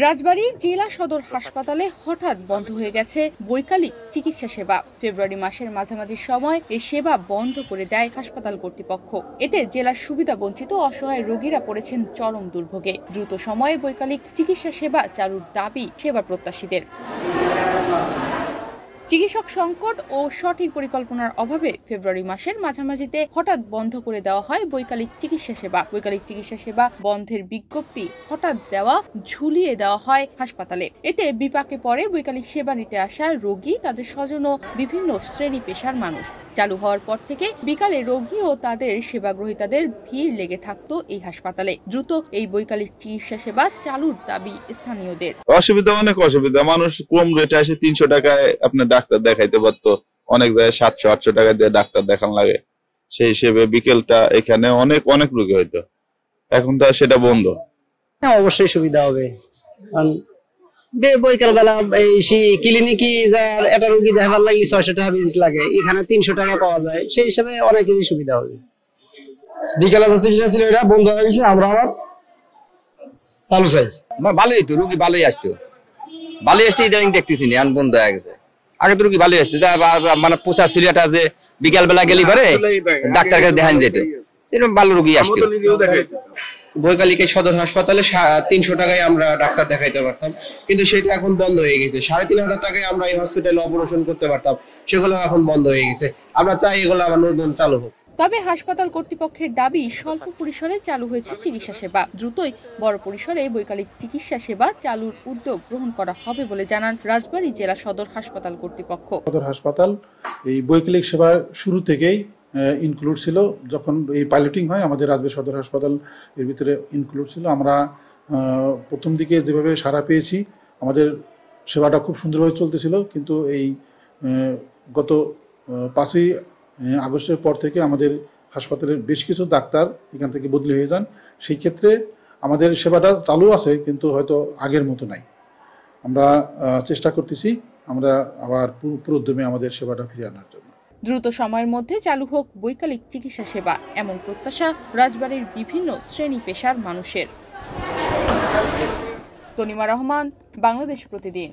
রাজবাড়ী জেলা সদর হাসপাতালে হঠাৎ বন্ধ হয়ে গেছে বৈকালিক চিকিৎসা সেবা। ফেব্রুয়ারি মাসের মাঝামাঝি সময় এই সেবা বন্ধ করে দেয় হাসপাতাল কর্তৃপক্ষ। এতে জেলার সুবিধা বঞ্চিত অসহায় রোগীরা পড়েছেন চরম দুর্ভোগে। দ্রুত সময়ে বৈকালিক চিকিৎসা সেবা চালুর দাবি সেবা প্রত্যাশীদের। চিকিৎসক সংকট ও সঠিক পরিকল্পনার অভাবে ফেব্রুয়ারি মাসের মাঝামাঝিতে হঠাৎ বন্ধ করে দেওয়া হয় বৈকালিক চিকিৎসা সেবা। বৈকালিক চিকিৎসা সেবা বন্ধের বিজ্ঞপ্তি হঠাৎ ঝুলিয়ে দেওয়া হয় হাসপাতালে। এতে বিপাকে পড়ে বৈকালিক সেবা নিতে আসা রোগী, তাদের স্বজন ও বিভিন্ন শ্রেণী পেশার মানুষ। চালু হওয়ার পর থেকে বিকালে রোগী ও তাদের সেবাগ্রহীতাদের ভিড় লেগে থাকতো এই হাসপাতালে। দ্রুত এই বৈকালিক চিকিৎসা সেবা চালুর দাবি স্থানীয়দের। অনেক অসুবিধা, মানুষ কম রেটে আসে 300 টাকায় আপনার ডাক্তার দেখাইতে পারতো, অনেক জায়গায় 700-800 টাকা দিয়ে ডাক্তার দেখান লাগে। সেই হিসেবে বিকেলটা এখানে অনেক রোগী হইতো, এখন তো সেটা বন্ধ। অবশ্যই সুবিধা হবে, বৈকাল বেলা ক্লিনিকে একটা রোগী দেখাবার লাগে 600 টাকা ভিজিট লাগে, এখানে 300 টাকা পাওয়া যায়। সেই হিসাবে অনেকেরই সুবিধা হবে। বিকালে চিকিৎসা ছিল, এটা বন্ধ হয়ে গেছে, আমরা আবার চালু চাই। ভালোই তো, রোগী ভালোই আসতো, ইদানিং দেখতেছি না, বন্ধ হয়ে গেছে। আগে তো রোগী ভালোই আসতো, মানে প্রচার ছিল এটা যে বিকাল বেলা গেলি পারে ডাক্তার কাছে দেখান যেত, ভালো রোগী আসতো। বৈকালিক সদর হাসপাতালে 300 টাকায় আমরা ডাক্তার দেখাইতে পারতাম, কিন্তু সেটা এখন বন্ধ হয়ে গেছে। 3500 টাকায় আমরা এই হসপিটালে অপারেশন করতে পারতাম, সেগুলো এখন বন্ধ হয়ে গেছে। আমরা চাই এগুলো আবার নতুন চালু হোক। তবে হাসপাতাল কর্তৃপক্ষের দাবি, স্বল্প পরিসরে চালু হয়েছে চিকিৎসা সেবা, দ্রুতই বড় পরিসরে বৈকালিক চিকিৎসা সেবা চালুর উদ্যোগ গ্রহণ করা হবে বলে জানান রাজবাড়ী জেলা সদর হাসপাতাল কর্তৃপক্ষ। সদর হাসপাতাল এই বৈকালিক সেবা শুরু থেকেই ইনক্লুড ছিল। যখন এই পাইলটিং হয় আমাদের রাজবাড়ী সদর হাসপাতাল এর ভিতরে ইনক্লুড ছিল। আমরা প্রথম দিকে যেভাবে সাড়া পেয়েছি, আমাদের সেবাটা খুব সুন্দরভাবে চলতেছিল, কিন্তু এই গত 5ই আগস্টের পর থেকে আমাদের হাসপাতালের বেশ কিছু ডাক্তার এখান থেকে বদলি হয়ে যান। সেই ক্ষেত্রে আমাদের সেবাটা চালু আছে, কিন্তু হয়তো আগের মতো নাই। আমরা চেষ্টা করতেছি আমরা আবার পুরোদমে আমাদের সেবাটা ফিরিয়ে আনার জন্য। দ্রুত সময়ের মধ্যে চালু হোক বৈকালিক চিকিৎসা সেবা, এমন প্রত্যাশা রাজবাড়ীর বিভিন্ন শ্রেণী পেশার মানুষের। তনিমা রহমান, বাংলাদেশ প্রতিদিন।